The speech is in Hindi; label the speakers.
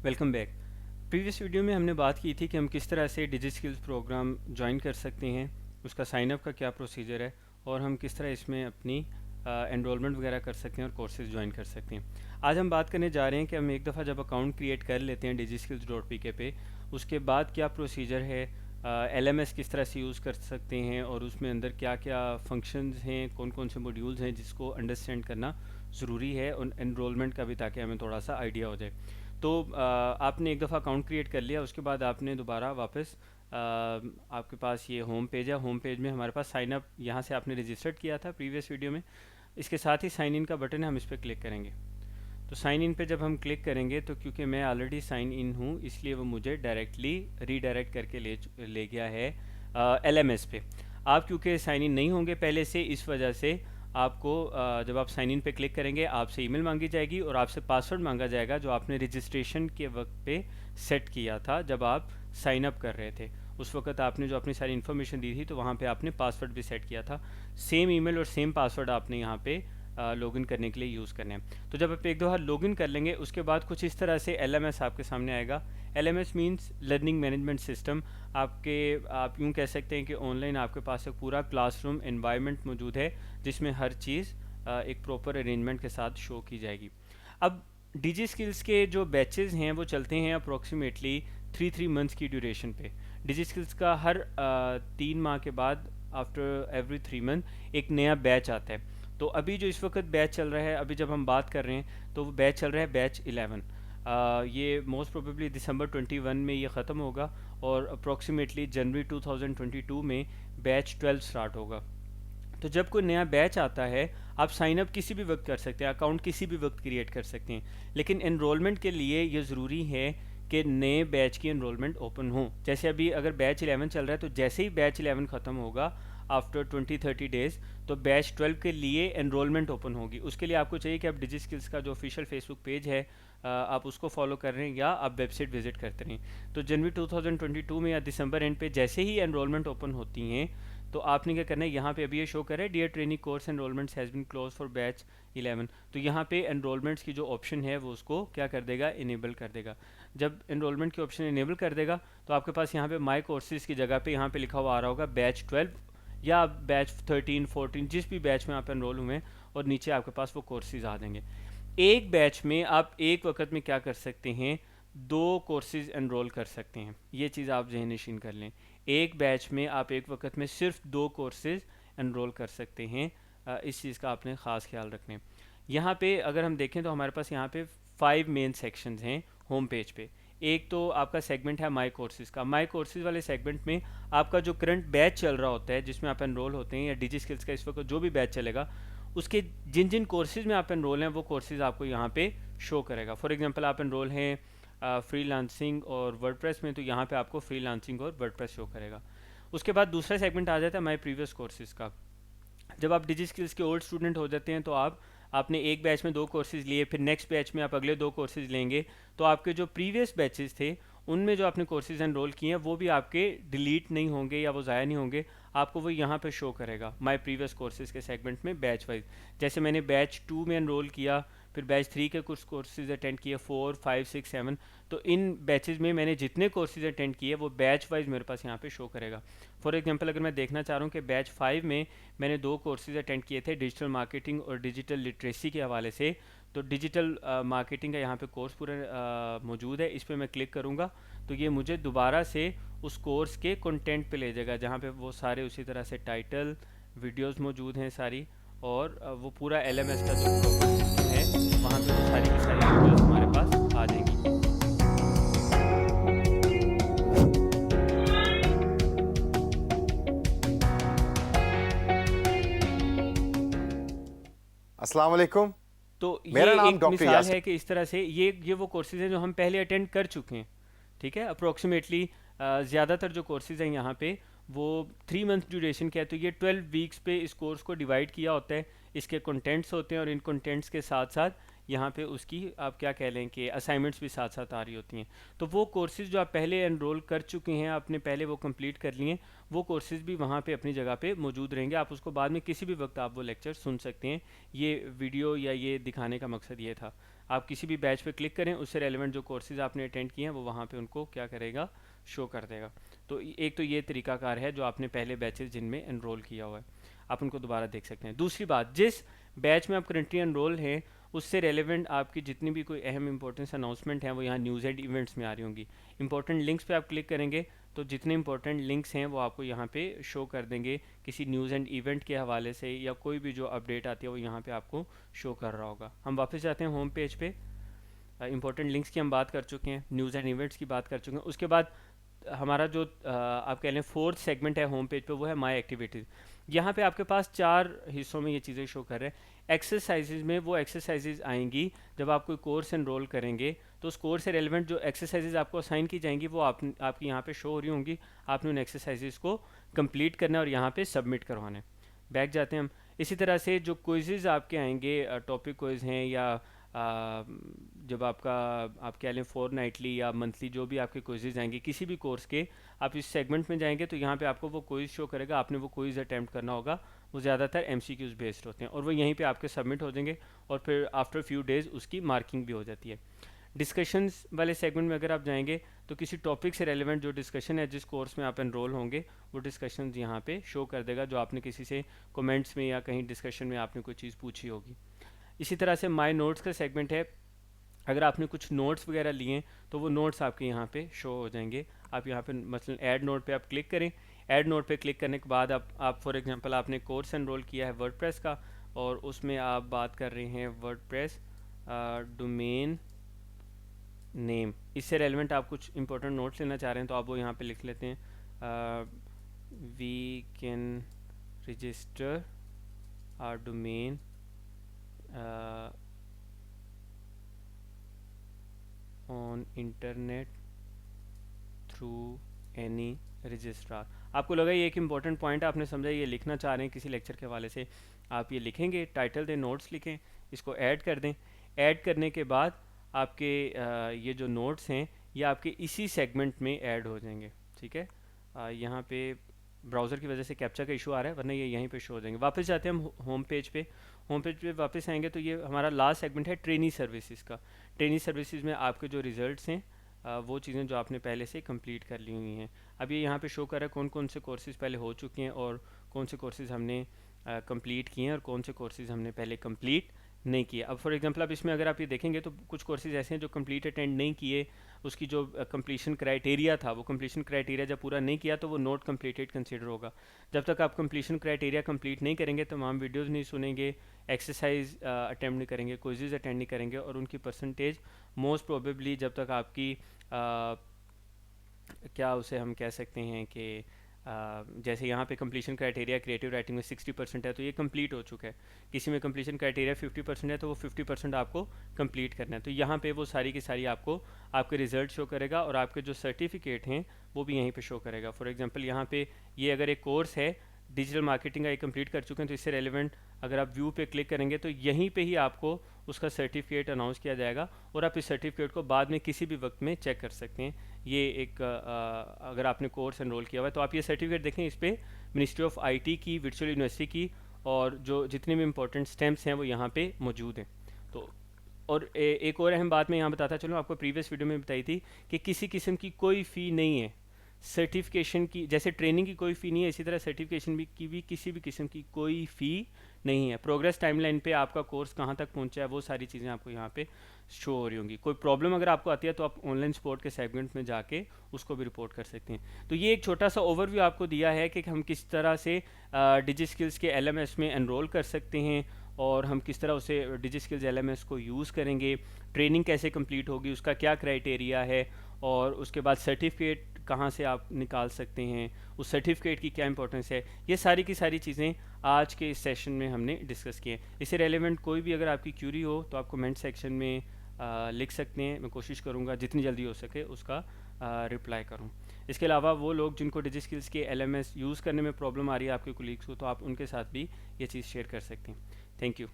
Speaker 1: Welcome back. प्रीवियस वीडियो में हमने बात की थी कि हम किस तरह से डिजिस्किल्स प्रोग्राम ज्वाइन कर सकते हैं, उसका साइन अप का क्या प्रोसीजर है और हम किस तरह इसमें अपनी एनरोलमेंट वगैरह कर सकते हैं और कोर्सेज ज्वाइन कर सकते हैं। आज हम बात करने जा रहे हैं कि हम एक दफ़ा जब अकाउंट क्रिएट कर लेते हैं digiskills.pk पे, उसके बाद क्या प्रोसीजर है, LMS किस तरह से यूज़ कर सकते हैं और उसमें अंदर क्या क्या फंक्शंस हैं, कौन कौन से मॉड्यूल्स हैं जिसको अंडरस्टैंड करना ज़रूरी है और एनरोलमेंट का भी, ताकि हमें थोड़ा सा आइडिया हो जाए। तो आपने एक दफ़ा अकाउंट क्रिएट कर लिया, उसके बाद आपने दोबारा वापस आपके पास ये होम पेज है। होम पेज में हमारे पास साइन अप, यहाँ से आपने रजिस्टर्ड किया था प्रीवियस वीडियो में। इसके साथ ही साइन इन का बटन है, हम इस पर क्लिक करेंगे। तो साइन इन पे जब हम क्लिक करेंगे तो क्योंकि मैं ऑलरेडी साइन इन हूँ, इसलिए वो मुझे डायरेक्टली रीडायरेक्ट करके ले गया है LMS पे। आप क्योंकि साइन इन नहीं होंगे पहले से, इस वजह से आपको जब आप साइन इन पे क्लिक करेंगे आपसे ईमेल मांगी जाएगी और आपसे पासवर्ड मांगा जाएगा जो आपने रजिस्ट्रेशन के वक्त पे सेट किया था जब आप साइन अप कर रहे थे। उस वक्त आपने जो अपनी सारी इन्फॉर्मेशन दी थी तो वहाँ पे आपने पासवर्ड भी सेट किया था। सेम ईमेल और सेम पासवर्ड आपने यहाँ पे लॉगिन करने के लिए यूज़ करने हैं। तो जब आप एक दो बार लॉगिन कर लेंगे उसके बाद कुछ इस तरह से LMS आपके सामने आएगा। LMS means learning management system. आप यूँ कह सकते हैं कि ऑनलाइन आपके पास एक पूरा क्लासरूम एनवायरनमेंट मौजूद है जिसमें हर चीज़ एक प्रॉपर अरेंजमेंट के साथ शो की जाएगी। अब डिजी स्किल्स के जो बैचेस हैं वो चलते हैं अप्रोक्सीमेटली 3 मंथ्स की ड्यूरेशन पे। डिजी स्किल्स का हर 3 माह के बाद आफ्टर एवरी 3 मंथ एक नया बैच आता है। तो अभी जो इस वक्त बैच चल रहा है, अभी जब हम बात कर रहे हैं तो वो बैच चल रहा है बैच 11। ये मोस्ट प्रोबेबली दिसंबर 21 में ये ख़त्म होगा और अप्रोक्सीमेटली जनवरी 2022 में बैच 12 स्टार्ट होगा। तो जब कोई नया बैच आता है आप साइन अप किसी भी वक्त कर सकते हैं, अकाउंट किसी भी वक्त क्रिएट कर सकते हैं, लेकिन एनरोलमेंट के लिए ये ज़रूरी है कि नए बैच की एनरोलमेंट ओपन हो। जैसे अभी अगर बैच 11 चल रहा है तो जैसे ही बैच 11 ख़त्म होगा आफ्टर 20-30 डेज़ तो बैच 12 के लिए एनरोलमेंट ओपन होगी। उसके लिए आपको चाहिए कि आप डिजी स्किल्स का जो ऑफिशियल फेसबुक पेज है आप उसको फॉलो कर रहे हैं या आप वेबसाइट विजिट करते रहें। तो जनवरी 2022 में या दिसंबर एंड पे जैसे ही एनरोलमेंट ओपन होती हैं तो आपने क्या करना है, यहाँ पे अभी ये शो कर रहा है dear training course enrolments has been close for batch 11। तो यहाँ पे एनरोलमेंट्स की जो ऑप्शन है वो उसको क्या कर देगा, इनेबल कर देगा। जब एनरोलमेंट की ऑप्शन इनेबल कर देगा तो आपके पास यहाँ पे माई कोर्सेज की जगह पे यहाँ पे लिखा हुआ आ रहा होगा बैच 12 या बैच 13-14, जिस भी बैच में आप एनरोल हुए हैं, और नीचे आपके पास वो कोर्सेज आ जाएंगे। एक बैच में आप एक वक्त में क्या कर सकते हैं, 2 कोर्सेज एनरोल कर सकते हैं। ये चीज़ आप जहन नशीन कर लें, एक बैच में आप एक वक्त में सिर्फ 2 कोर्सेज एनरोल कर सकते हैं। इस चीज़ का आपने ख़ास ख्याल रखना है। यहाँ पे अगर हम देखें तो हमारे पास यहाँ पे 5 मेन सेक्शंस हैं होम पेज पे। एक तो आपका सेगमेंट है माई कोर्सेज का। माई कोर्सेज वाले सेगमेंट में आपका जो करंट बैच चल रहा होता है जिसमें आप एनरोल होते हैं, या डिजी स्किल्स का इस वक्त जो भी बैच चलेगा उसके जिन जिन कोर्सेज में आप एनरोल हैं वो कोर्सेज आपको यहाँ पे शो करेगा। फॉर एग्जांपल आप एनरोल हैं फ्रीलांसिंग और वर्डप्रेस में, तो यहाँ पे आपको फ्रीलांसिंग और वर्डप्रेस शो करेगा। उसके बाद दूसरा सेगमेंट आ जाता है माई प्रीवियस कोर्सेज का। जब आप डिजी स्किल्स के ओल्ड स्टूडेंट हो जाते हैं तो आपने एक बैच में 2 कोर्सेज लिए, फिर नेक्स्ट बैच में आप अगले 2 कोर्सेज लेंगे, तो आपके जो प्रीवियस बैचेस थे उनमें जो आपने कोर्सेज एनरोल किए हैं वो भी आपके डिलीट नहीं होंगे या वो ज़ाया नहीं होंगे, आपको वो यहाँ पे शो करेगा माय प्रीवियस कोर्सेज के सेगमेंट में बैच वाइज। जैसे मैंने बैच 2 में एनरोल किया, फिर बैच 3 के कुछ कोर्सेज अटेंड किए, 4, 5, 6, 7, तो इन बैचेज में मैंने जितने कोर्सेज अटेंड किए वो बैच वाइज मेरे पास यहाँ पे शो करेगा। फॉर एग्जांपल अगर मैं देखना चाह रहा हूँ कि बैच 5 में मैंने 2 कोर्सेज अटेंड किए थे डिजिटल मार्केटिंग और डिजिटल लिटरेसी के हवाले से, तो डिजिटल मार्केटिंग का यहाँ पे कोर्स पूरा मौजूद है। इस पर मैं क्लिक करूँगा तो ये मुझे दोबारा से उस कोर्स के कंटेंट पे ले जाएगा जहाँ पे वो सारे उसी तरह से टाइटल वीडियोस मौजूद हैं सारी, और वो पूरा LMS का जो प्रॉपर सिस्टम है वहाँ पे वो सारी की सारी वीडियोस हमारे पास आ जाएंगी।
Speaker 2: अस्सलाम वालेकुम।
Speaker 1: तो ये
Speaker 2: मेरा नाम
Speaker 1: एक
Speaker 2: डॉक्टर
Speaker 1: मिसाल
Speaker 2: यासिर।
Speaker 1: है कि इस तरह से ये वो कोर्सेज हैं जो हम पहले अटेंड कर चुके हैं। ठीक है, अप्रोक्सीमेटली ज़्यादातर जो कोर्सेज हैं यहाँ पे वो 3 मंथ ड्यूरेशन के है, तो ये 12 वीक्स पे इस कोर्स को डिवाइड किया होता है। इसके कंटेंट्स होते हैं और इन कंटेंट्स के साथ साथ यहाँ पे उसकी आप क्या कह लें कि असाइनमेंट्स भी साथ साथ आ रही होती हैं। तो वो कोर्सेज जो आप पहले एनरोल कर चुके हैं, आपने पहले वो कंप्लीट कर लिए, वो कोर्सेज भी वहाँ पे अपनी जगह पे मौजूद रहेंगे। आप उसको बाद में किसी भी वक्त आप वो लेक्चर सुन सकते हैं। ये वीडियो या ये दिखाने का मकसद ये था। आप किसी भी बैच पे क्लिक करें, उससे रेलिवेंट जो कोर्सेज आपने अटेंड किए हैं वो वहाँ पे उनको क्या करेगा, शो कर देगा। तो एक तो ये तरीकाकार है जो आपने पहले बैचेस जिनमें एनरोल किया हुआ है, आप उनको दोबारा देख सकते हैं। दूसरी बात, जिस बैच में आप करंटली एनरोल हैं उससे रेलेवेंट आपकी जितनी भी कोई अहम इंपॉर्टेंस अनाउंसमेंट हैं वो यहाँ न्यूज़ एंड इवेंट्स में आ रही होंगी। इंपॉर्टेंट लिंक्स पे आप क्लिक करेंगे तो जितने इंपॉर्टेंट लिंक्स हैं वो आपको यहाँ पे शो कर देंगे, किसी न्यूज़ एंड इवेंट के हवाले से या कोई भी जो अपडेट आती है वो यहाँ पे आपको शो कर रहा होगा। हम वापस जाते हैं होम पेज पे। इंपॉर्टेंट लिंक्स की हम बात कर चुके हैं, न्यूज़ एंड इवेंट्स की बात कर चुके हैं। उसके बाद हमारा जो आप कह लें फोर्थ सेगमेंट है होम पेज पे, वो है माय एक्टिविटीज़। यहाँ पे आपके पास 4 हिस्सों में ये चीज़ें शो कर रहे हैं। एक्सरसाइजेज में वो एक्सरसाइजेज आएंगी जब आप कोई कोर्स एनरोल करेंगे, तो उस कोर्स से रेलिवेंट जो एक्सरसाइजेज आपको असाइन की जाएंगी वो आपकी यहाँ पे शो हो रही होंगी। आपने उन एक्सरसाइजेज को कंप्लीट करना है और यहाँ पे सबमिट करवाना है। बैक जाते हैं हम। इसी तरह से जो क्विज़ेज आपके आएंगे, टॉपिक क्विज़ हैं या जब आपका आप कह लें फोर्टनाइटली या मंथली जो भी आपके क्विज़ेज आएंगे किसी भी कोर्स के, आप इस सेगमेंट में जाएंगे तो यहाँ पे आपको वो क्विज़ शो करेगा, आपने वो क्विज़ अटैम्प्ट करना होगा। वो ज़्यादातर MCQs बेस्ड होते हैं और वो यहीं पे आपके सबमिट हो जाएंगे और फिर आफ्टर फ्यू डेज़ उसकी मार्किंग भी हो जाती है। डिस्कशंस वाले सेगमेंट में अगर आप जाएंगे तो किसी टॉपिक से रेलिवेंट जो डिस्कशन है जिस कोर्स में आप एनरोल होंगे वो डिस्कशन यहाँ पे शो कर देगा, जो आपने किसी से कमेंट्स में या कहीं डिस्कशन में आपने कोई चीज़ पूछी होगी। इसी तरह से माय नोट्स का सेगमेंट है, अगर आपने कुछ नोट्स वगैरह लिए तो वो नोट्स आपके यहाँ पे शो हो जाएंगे। आप यहाँ पे मसलन ऐड नोट पे आप क्लिक करें। ऐड नोट पे क्लिक करने के बाद आप फॉर एग्जांपल आपने कोर्स एनरोल किया है वर्डप्रेस का और उसमें आप बात कर रहे हैं वर्डप्रेस डोमेन नेम, इससे रेलिवेंट आप कुछ इंपॉर्टेंट नोट्स लेना चाह रहे हैं तो आप वो यहाँ पे लिख लेते हैं। We can register our domain on internet through any registrar. आपको लगा ये एक इंपॉर्टेंट पॉइंट आपने समझा, ये लिखना चाह रहे हैं किसी लेक्चर के हवाले से, आप ये लिखेंगे, टाइटल दें, नोट्स लिखें, इसको ऐड कर दें। ऐड करने के बाद आपके ये जो नोट्स हैं ये आपके इसी सेगमेंट में ऐड हो जाएंगे। ठीक है, यहाँ पे ब्राउज़र की वजह से कैप्चा का इशू आ रहा है, वरना ये यहीं पे शो हो जाएंगे। वापस जाते हैं हम होम पेज पे। होम पेज पे वापस आएंगे तो ये हमारा लास्ट सेगमेंट है ट्रेनी सर्विसेज का। ट्रेनी सर्विसेज में आपके जो रिजल्ट्स हैं वो चीज़ें जो आपने पहले से कंप्लीट कर ली हुई हैं। अब ये यहाँ पे शो कर रहा है कौन कौन से कोर्सेज़ पहले हो चुके हैं और कौन से कोर्सेज़ हमने कंप्लीट किए हैं और कौन से कोर्सेज़ हमने पहले कंप्लीट नहीं किए। अब फॉर एग्जांपल अब इसमें अगर आप ये देखेंगे तो कुछ कोर्सेज़ ऐसे हैं जो कंप्लीट अटेंड नहीं किए, उसकी जो कंप्लीशन क्राइटेरिया था वो कंप्लीशन क्राइटेरिया जब पूरा नहीं किया तो वो नॉट कंप्लीटेड कंसिडर होगा। जब तक आप कंप्लीशन क्राइटेरिया कंप्लीट नहीं करेंगे तमाम वीडियोज़ नहीं सुनेंगे, एक्सरसाइज अटैम्प्ट नहीं करेंगे, क्विज़ेज़ अटेंड नहीं करेंगे और उनकी परसेंटेज मोस्ट प्रोबेबली जब तक आपकी क्या उसे हम कह सकते हैं कि जैसे यहाँ पे कंप्लीशन क्राइटेरिया क्रिएटिव राइटिंग में 60% है तो ये कंप्लीट हो चुका है। किसी में कंप्लीशन क्राइटेरिया 50% है तो वो 50% आपको कंप्लीट करना है। तो यहाँ पे वो सारी की सारी आपको आपके रिजल्ट शो करेगा और आपके जो सर्टिफिकेट हैं वो भी यहीं पे शो करेगा। फॉर एग्जांपल यहाँ पे ये अगर एक कोर्स है डिजिटल मार्केटिंग का ये कंप्लीट कर चुके हैं तो इससे रेलिवेंट अगर आप व्यू पे क्लिक करेंगे तो यहीं पे ही आपको उसका सर्टिफिकेट अनाउंस किया जाएगा और आप इस सर्टिफिकेट को बाद में किसी भी वक्त में चेक कर सकते हैं। ये एक अगर आपने कोर्स एनरोल किया हुआ है तो आप ये सर्टिफिकेट देखें, इस पर मिनिस्ट्री ऑफ IT की, वर्चुअल यूनिवर्सिटी की और जो जितने भी इंपॉर्टेंट स्टैम्प्स हैं वो यहाँ पे मौजूद हैं। तो और एक और अहम बात मैं यहाँ बताता चलूँ, आपको प्रीवियस वीडियो में बताई थी कि किसी किस्म की कोई फ़ी नहीं है सर्टिफिकेशन की। जैसे ट्रेनिंग की कोई फ़ी नहीं है, इसी तरह सर्टिफिकेशन की भी किसी भी किस्म की कोई फ़ी नहीं है। प्रोग्रेस टाइमलाइन पे आपका कोर्स कहाँ तक पहुँचा है वो सारी चीज़ें आपको यहाँ पे शो हो रही होंगी। कोई प्रॉब्लम अगर आपको आती है तो आप ऑनलाइन सपोर्ट के सेगमेंट में जाके उसको भी रिपोर्ट कर सकते हैं। तो ये एक छोटा सा ओवरव्यू आपको दिया है कि हम किस तरह से डिजिस्किल्स के LMS में एनरोल कर सकते हैं और हम किस तरह उसे डिजिस्किल्स LMS को यूज़ करेंगे, ट्रेनिंग कैसे कंप्लीट होगी, उसका क्या क्राइटेरिया है और उसके बाद सर्टिफिकेट कहाँ से आप निकाल सकते हैं, उस सर्टिफिकेट की क्या इंपॉर्टेंस है। ये सारी की सारी चीज़ें आज के इस सेशन में हमने डिस्कस किए। इससे रेलेवेंट कोई भी अगर आपकी क्यूरी हो तो आप कमेंट सेक्शन में लिख सकते हैं। मैं कोशिश करूँगा जितनी जल्दी हो सके उसका रिप्लाई करूँ। इसके अलावा वो लोग जिनको डिजिस्किल्स के LMS यूज़ करने में प्रॉब्लम आ रही है आपके कोलीग्स को, तो आप उनके साथ भी ये चीज़ शेयर कर सकते हैं। Thank you.